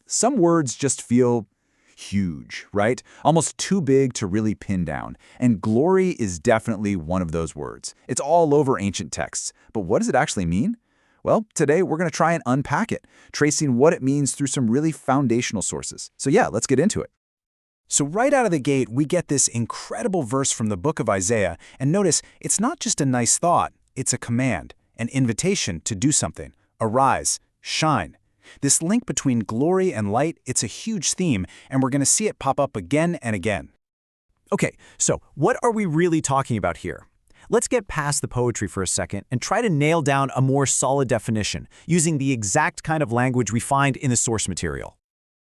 Some words just feel huge, right? Almost too big to really pin down. And glory is definitely one of those words. It's all over ancient texts. But what does it actually mean? Well, today we're going to try and unpack it, tracing what it means through some really foundational sources. So yeah, let's get into it. So right out of the gate, we get this incredible verse from the book of Isaiah, and notice it's not just a nice thought, it's a command, an invitation to do something. Arise, shine. This link between glory and light, it's a huge theme, and we're going to see it pop up again and again. Okay, so what are we really talking about here? Let's get past the poetry for a second and try to nail down a more solid definition, using the exact kind of language we find in the source material.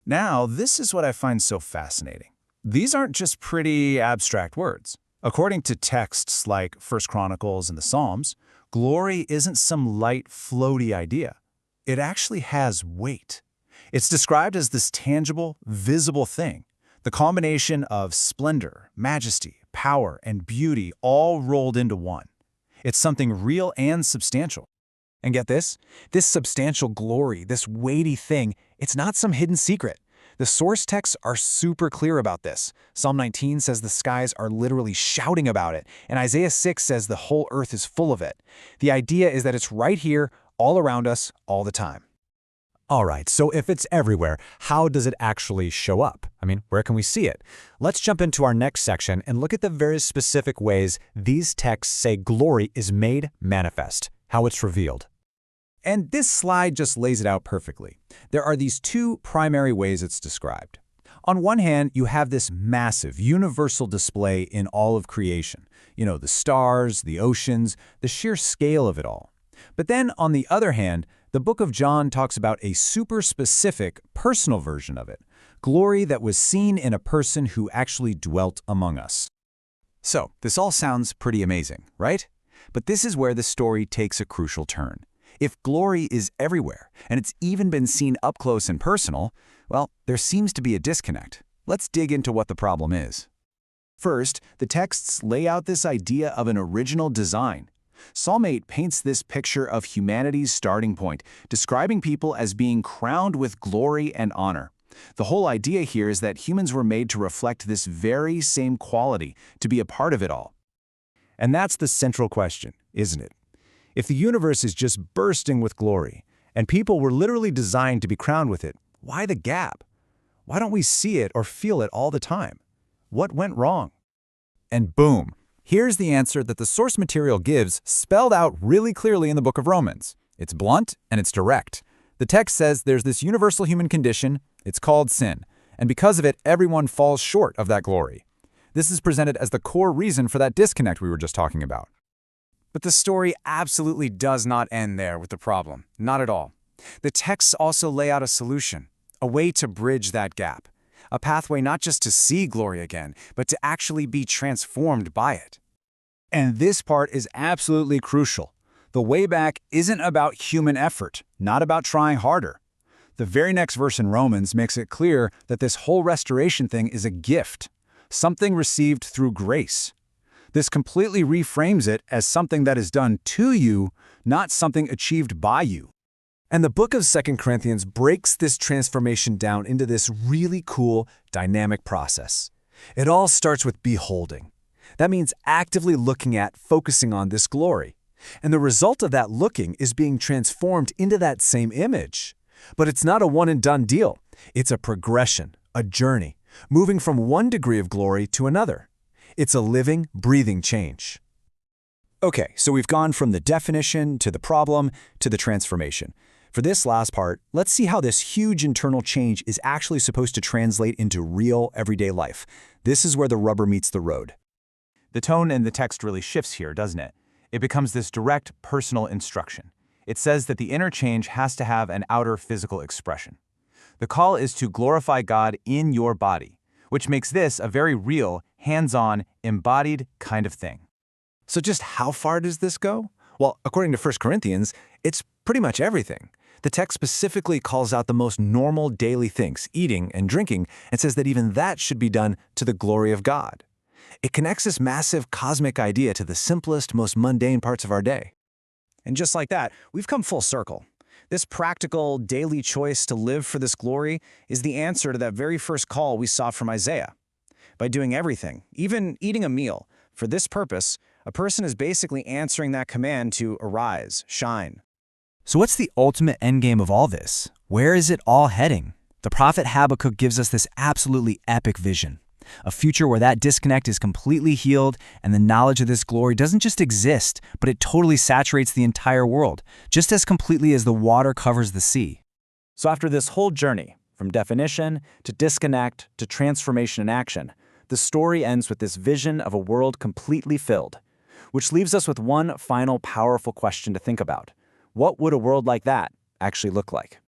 Now, this is what I find so fascinating. These aren't just pretty abstract words. According to texts like 1 Chronicles and the Psalms, glory isn't some light, floaty idea. It actually has weight. It's described as this tangible, visible thing, the combination of splendor, majesty, power, and beauty all rolled into one. It's something real and substantial. And get this? This substantial glory, this weighty thing, it's not some hidden secret. The source texts are super clear about this. Psalm 19 says the skies are literally shouting about it, and Isaiah 6 says the whole earth is full of it. The idea is that it's right here, all around us, all the time. All right, so if it's everywhere, how does it actually show up? Where can we see it? Let's jump into our next section and look at the very specific ways these texts say glory is made manifest, how it's revealed. And this slide just lays it out perfectly. There are these two primary ways it's described. On one hand, you have this massive, universal display in all of creation. The stars, the oceans, the sheer scale of it all. But then, on the other hand, the book of John talks about a super specific, personal version of it. Glory that was seen in a person who actually dwelt among us. So, this all sounds pretty amazing, right? But this is where the story takes a crucial turn. If glory is everywhere, and it's even been seen up close and personal, well, there seems to be a disconnect. Let's dig into what the problem is. First, the texts lay out this idea of an original design. Psalm 8 paints this picture of humanity's starting point, describing people as being crowned with glory and honor. The whole idea here is that humans were made to reflect this very same quality, to be a part of it all. And that's the central question, isn't it? If the universe is just bursting with glory, and people were literally designed to be crowned with it, why the gap? Why don't we see it or feel it all the time? What went wrong? And boom, here's the answer that the source material gives, spelled out really clearly in the book of Romans. It's blunt and it's direct. The text says there's this universal human condition, it's called sin, and because of it, everyone falls short of that glory. This is presented as the core reason for that disconnect we were just talking about. But the story absolutely does not end there with the problem. Not at all. The texts also lay out a solution, a way to bridge that gap, a pathway not just to see glory again, but to actually be transformed by it. And this part is absolutely crucial. The way back isn't about human effort, not about trying harder. The very next verse in Romans makes it clear that this whole restoration thing is a gift, something received through grace. This completely reframes it as something that is done to you, not something achieved by you. And the book of 2 Corinthians breaks this transformation down into this really cool, dynamic process. It all starts with beholding. That means actively looking at, focusing on this glory. And the result of that looking is being transformed into that same image. But it's not a one-and-done deal. It's a progression, a journey, moving from one degree of glory to another. It's a living, breathing change. Okay, so we've gone from the definition to the problem to the transformation. For this last part, let's see how this huge internal change is actually supposed to translate into real, everyday life. This is where the rubber meets the road. The tone in the text really shifts here, doesn't it? It becomes this direct, personal instruction. It says that the inner change has to have an outer physical expression. The call is to glorify God in your body, which makes this a very real, hands-on, embodied kind of thing. So just how far does this go? Well, according to 1 Corinthians, it's pretty much everything. The text specifically calls out the most normal daily things, eating and drinking, and says that even that should be done to the glory of God. It connects this massive cosmic idea to the simplest, most mundane parts of our day. And just like that, we've come full circle. This practical, daily choice to live for this glory is the answer to that very first call we saw from Isaiah. By doing everything, even eating a meal, for this purpose, a person is basically answering that command to arise, shine. So what's the ultimate endgame of all this? Where is it all heading? The prophet Habakkuk gives us this absolutely epic vision. A future where that disconnect is completely healed and the knowledge of this glory doesn't just exist, but it totally saturates the entire world, just as completely as the water covers the sea. So after this whole journey, from definition to disconnect to transformation in action, the story ends with this vision of a world completely filled, which leaves us with one final powerful question to think about. What would a world like that actually look like?